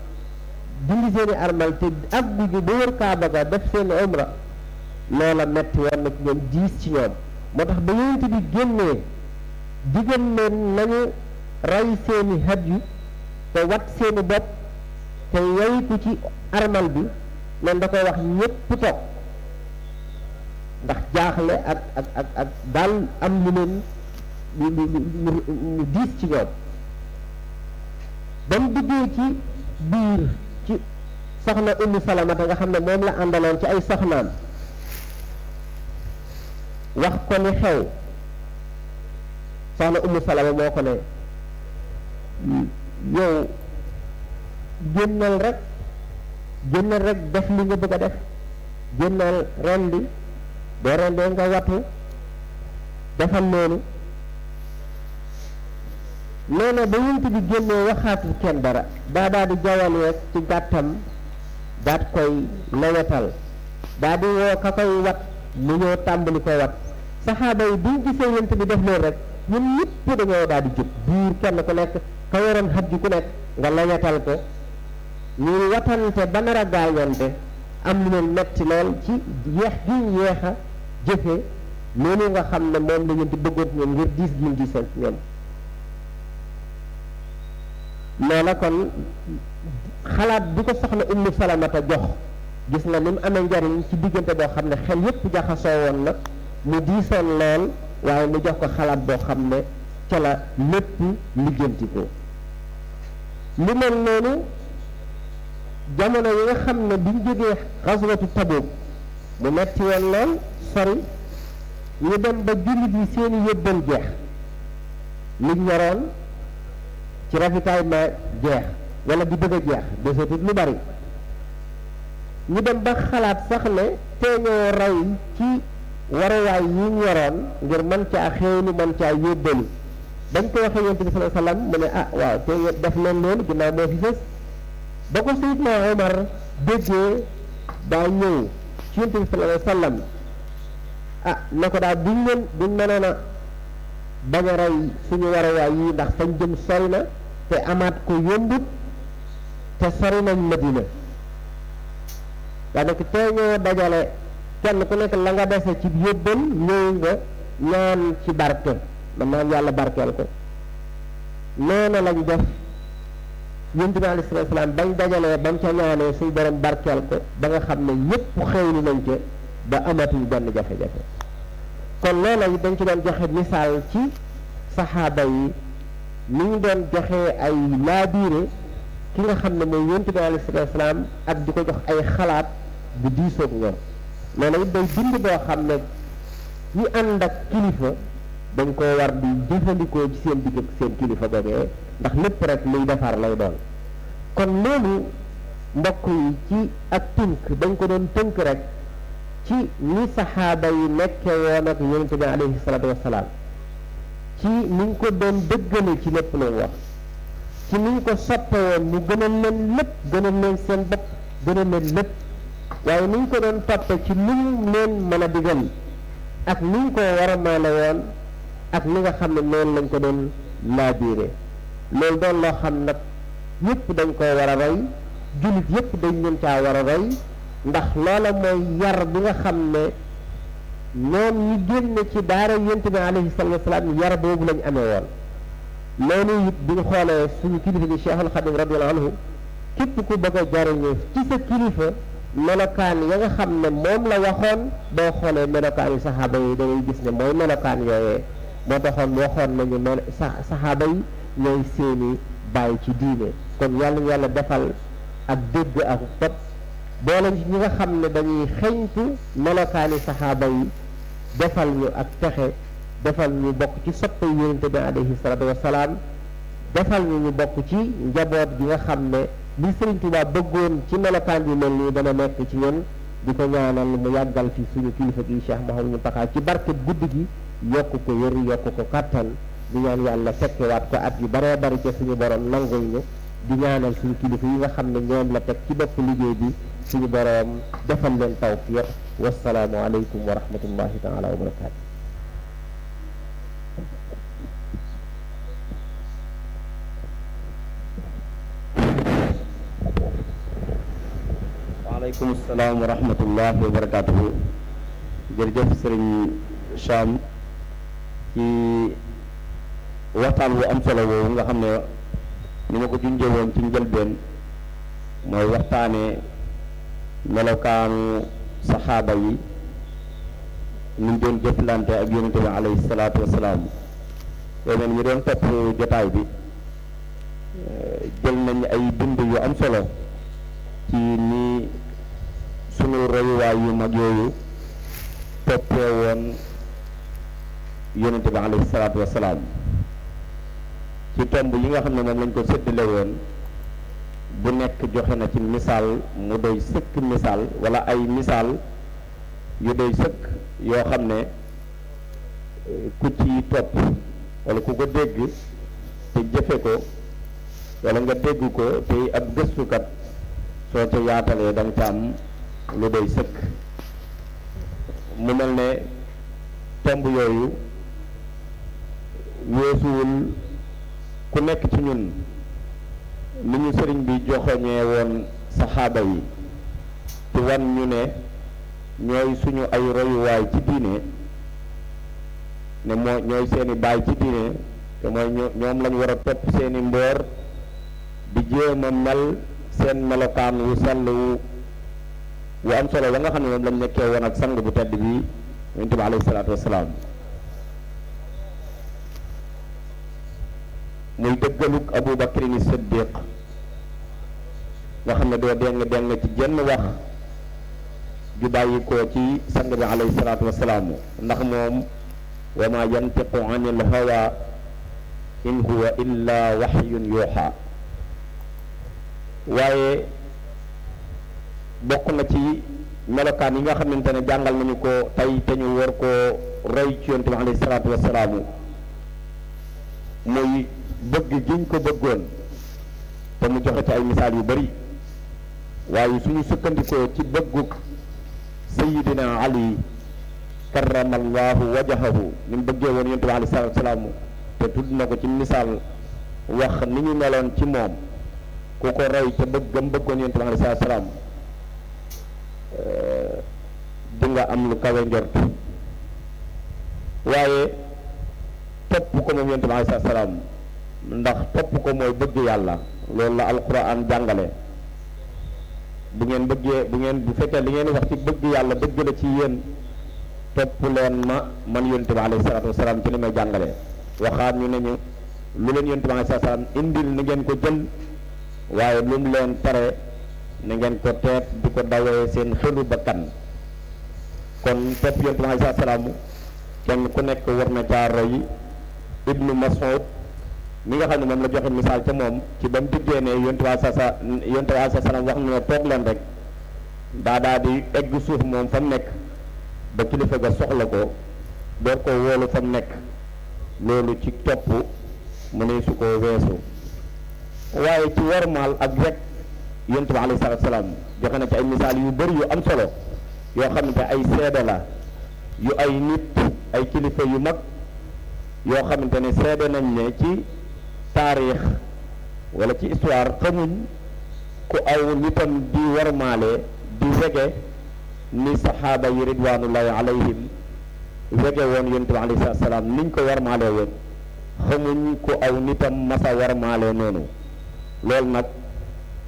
dindi seeni armal te agguñu ba wër Kaaba ga def seeni umra loola metti woon na ci ñoom diis ci ñoom moo tax ba yonent bi génnee digal leen nañu rey seeni hadyu te wat seeni bopp te yeyku ci armal bi noonu da koy wax ñépp toog ndax jaaxle ak daal am lu leen lu diis ci ñoom ba mu duggee ci biir ci soxna Ummu Salamata nga xam ne moom la àndaloon ci ay soxnaam wax ko ni xew soxna Ummu Salama moo ko ne yow génnal rek génnal rek def li nga bëgg a def, génnal rendi, boo rendee nga watu, defal loolu. nee na ba yonent bi génnee waxaatul kenn dara, daa di jawal ci gàttam daat koy lewetal, daa di woo ka koy wat mu ñëw tàmbali koy wat. saxaaba yi buñ gisee yonent bi def loolu rek ñun ñëpp dañoo daal di jóg biir kenn ku nekk ka yoroon xaj ku nekk nga lewetal ko, ñuy watante ba nar a gaañante, am lu leen metti lool ci yeex gi yeex a jëfe loolu nga xam ne moom la ñu di bëggoon ñoom ngir diis gi diisal ñoom. loola kon xalaat bi ko soxna Ummu Salamata jox gis nga ni mu amee njariñ ci diggante boo xam ne xel yépp jaxasoo woon na, mu diisoon lool waaye mu jox ko xalaat boo xam ne ca la lépp lijjanti ko. lu mel noonu jamono yi nga xam ne biñ jógee xaswatu Tabuk mu metti woon lool sori, ñu dem ba jullit yi seeni yóbbal jeex, liñ ñoroon ci ravitaillement jeex wala di bëgg a jeex desetut lu bari, ñu dem ba xalaat sax ne teeñoo rey ci waruwaay yi ñoroon ngir mën caa xéewlu mën caa yóbbalu. bañ ko waxee yonent bi sallallahu alayhi wasallam mu ne ah waaw te def leen loolu ginnaaw moo fi fës. ba ko Seydina Omar déggee daa ñëw ci yonent bi sallallahu alayhi wasallam ah na ko daal buñ mënoon a bañ a rey suñu waruwaay yi ndax fañ jëm sori na te amaat ko yombut te sori nañ Madina, daanaka tey ñoo dajale kenn ku nekk la nga dese ci yóbbal ñëw nga ñaan ci barke, man naan yàlla barkeel ko. noonu lañ def yonent bi alayhi salaatu salaam bañ dajalee bañ ca ñaanee suñ borom barkeel ko ba nga xam ne ñëpp xewlu nañ ca ba amatuñ benn jafe-jafe. kon loola yi dañ ci doon joxe misaal ci saxaaba yi ni ñu doon joxe ay laabiire ki nga xam ne mooy yonent bi alayhi salaatu salaam ak di ko jox ay xalaat bu diisoog ñoom. loola it day bind boo xam ne ñi ànd ak kilifa dañ koo war di jëfandikoo ci seen digg ak seen kilifa googee ndax lépp rek luy defar lay doon. kon loolu mbokk yi ci ak tënk dañ ko doon tënk rek ci ni saxaaba yi nekke woon ak yonent bi alayhi salaatu wassalaam, ci niñ ko doon dëggale ci lépp lu wax, ci niñ ko soppe woon mu gënal leen lépp, gënal leen seen bopp, gënal leen lépp, waaye niñ ko doon toppe ci niñ leen mën a digal ak niñ ko war a maale woon ak li nga xam ne noonu lañ ko doon laabiire. loolu doon loo xam nag ñëpp dañ koo war a roy, jullit yëpp dañ leen caa war a roy, ndax loola mooy yar bi nga xam ne ñoom ñi génne ci daara yonent bi alayhi salaatu wasalaam yar boobu lañ amee woon. loolu it bu ñu xoolee suñu kilifa gi Cheikhul Khadim radiyallahu anhu, képp ku bëgg a jariñu ci sa kilifa melokaan ya nga xam ne moom la waxoon, boo xoolee melokaan yi saxaaba yi dangay gis ne mooy melokaan yooyee. moo taxoon waxoon nañu ne saxaaba yi ñooy seeni bàyyi ci diine. kon yàlla defal ak dégg ak topp boole ñi nga xam ne dañuy xeñtu melokaani saxaaba yi, defal ñu ak texe, defal ñu bokk ci soppe yonent bi alayhi salaatu wassalaam, defal ñu bokk ci njaboot gi nga xam ne li Sëriñ Tuubaa bëggoon ci melokaan yu mel nii dana nekk ci ñun. di ko ñaanal mu yàggal fi suñu kilifa gi Cheikh Mouhamadou Mountakha ci barke guddi gi, yokk ko wér yokk ko kattan, di ñaan yàlla fekkewaat ko at yu baree bari ca suñu borom nangul ñu. di ñaanal suñu kilifa yi nga xam ne ñoom la teg ci bopp liggéey bi, suñu borom defal leen tawfiq. wassalaamu aleykum wa rahmatullahi taala wa barakaatu. waaleykum salaam wa rahmatullahi wa barakaatuhu. jërëjëf sëriñ Cham ci waxtaan bu am solo boobu nga xam ne ni ma ko junjee woon ci njëlbeen mooy waxtaane melokaanu saxaaba yi ñu doon jëflante ak yonente bi alayhi salaatu wasalaam. yooyu nag ñu doon topp jotaay bi jël nañ ay bind yu am solo ci ni sunu royuwaay yu mag yooyu toppee woon yonente bi alayhi salaatu wasalaam ci tomb yi nga xam ne moom lañ ko séddale woon bu nekk joxe na ci misaal mu doy sëkk misaal wala ay misaal yu doy sëkk yoo xam ne ku ci topp wala ku ko dégg te jëfe ko wala nga dégg ko te ab gëstukat soo ca yaatalee da nga ca am lu doy sëkk. mu mel ne tomb yooyu weesuwul ku nekk ci ñun ni ñu sëriñ bi joxoñee woon saxaaba yi ci wan ñu ne ñooy suñu ay royuwaay ci diine ne ñooy seeni baay ci diine te mooy ñoom lañu war a topp seeni mboor di jéem a mel seen melokaan wu sell wu am solo la nga xam ne moom lañ nekkee woon ak sang bu tedd bi yonent bi alayhi salaatu wasalaam muy dëggaluk Abu Bakrin Siddiq nga xam ne doo deng ci jenn wax ju bàyyi ko ci sang bi alayhi salaatu wasalaam ndax moom wa ma yantiqu anil hawa in huwa illa waxyun yuuxa waaye bokk na ci melokaan yi nga xamante ne jàngal nañu ko tey te ñu war koo roy ci yonent bi alayhi salaatu wasalaam muy bëgg giñ ko bëggoon te mu joxe ci ay misaal yu bari waaye suñu sukkandikoo ci bëgguk sayidina ali karamallahu wajahahu ni mu bëggee woon yonent bi alayhi salaatu wasalaam te tudd na ko ci misaal wax ni ñu meloon ci moom ku ko roy te bëggam bëggoon yonent bi alayhi salaatu wasalaam di nga am lu kawe njort waaye topp ko moom yonent bi alayhi salaatu wasalaam ndax topp ko mooy bëgg yàlla loolu la alquran jàngale bu fekkee li ngeen wax ci bëgg yàlla dëgg la ci yéen topp leen man yonent bi alayhi salaatu wasalaam ci li may jàngale waxaat ñu ne ñu lu leen yonent bi alayhi salaatu wasalaam indil ni ngeen ko jël waaye lu mu leen tere na ngeen ko teet di ko dawee seen xelu bakkan kon topp yonent bi alayhi salaatu wasalaam kenn ku nekk war na jaaro yi ibnu Mas'ud mi nga xam ne moom la joxe misaal ca moom ci ba mu diggee ne yonent bi alayhi salaam wax na ne toog leen rek daa di egg suuf moom fa mu nekk ba kilifa ga soxla ko door ko wóolu fa mu nekk loolu ci topp mu ne su ko weesu waaye ci wormaal ak rek yonent bi alayhi salaatu salaam joxe na ci ay misaal yu bëri yu am solo yoo xam ne ay seede la yu ay nit ay kilifa yu mag yoo xamante ne seede nañ ne ci taarix wala ci histoire xamuñ ku aw nitam di wormaale di wege ni saxaaba yi ridwanullahi alayhim wege woon yonent bi alayhi salaatu salaam niñ ko wormaale woon xamuñ ku aw nitam masa wormaale noonu loolu nag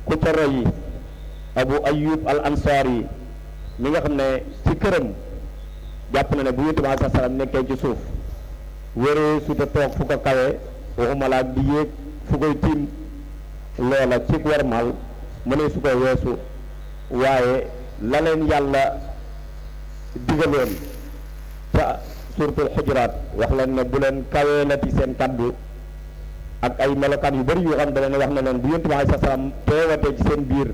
ku ca roy Abu Ayyub al Ansari mi nga xam ne ci këram jàpp na ne bu yonent bi alayhi salaam nekkee ci suuf wëree su te toog fu ko kawe waxuma laa di yéeg fu koy tiim loola ci warmal mënee su ko weesu waaye la leen yàlla digaloon ca suuratul Xujuraat wax leen ne bu leen kawee la ci seen kaddu ak ay melokaan yu bari yoo xam ne wax na leen bu yonent bi alayhi salaam teewatee ci seen biir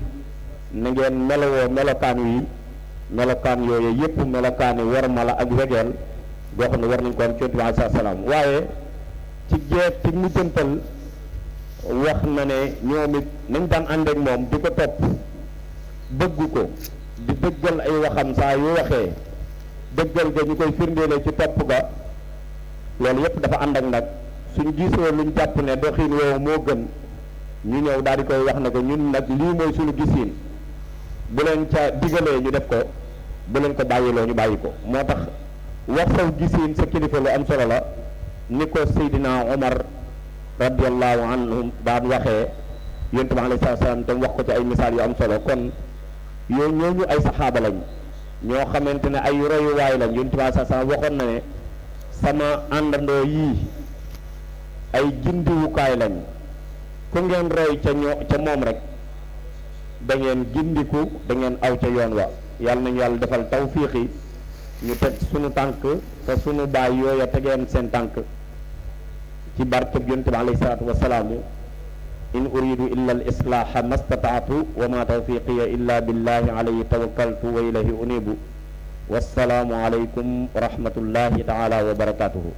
na ngeen melowoo melokaan yooyu yëpp melokaan yi warmala ak wegeel boo xam ne war nañ ko am ci yonent bi alayhi salaam waaye ci jeex ci mujjantal wax na ne ñoom it nañ daan ànd ak moom di ko topp bëgg ko di dëggal ay waxam saa yu waxee dëggal ga ñu koy firndeele ci topp ga loolu yëpp dafa ànd ak nag suñ gisoo luñ jàpp ne doxin woowu moo gën ñu ñëw daal di koy wax ne ko ñun nag lii mooy suñu gisiin bu leen ca digalee ñu def ko bu leen ko bàyyiloo ñu bàyyi ko moo tax wax saw gisiin sa kilifa lu am solo la ni ko Seydina Omar radiallahu anhum daan waxee yonent bi alayhi salaam te wax ko ci ay misaal yu am solo kon ñooñu ay saxaaba lañ ñoo xamante ne ay royuwaay lañ yonent bi alayhi salaam waxoon na ne sama àndandoo yii ay gindiwukaay lañ ku ngeen roy ca moom rek da ngeen gindiku da ngeen aw ca yoon wa yàlla nañu yàlla defal tawfiixi ñu teg sunu tànk te sunu baay yooya tegeen seen tànk ci barkeb yonent bi alayhi salaatu wasalaam in uridu illa al islaaha mastataatu wa ma tawfiqiya illa billahi alayhi tawakkaltu wa ilayhi unibu wassalaamu alaykum wa rahmatullahi taala wa barakatuhu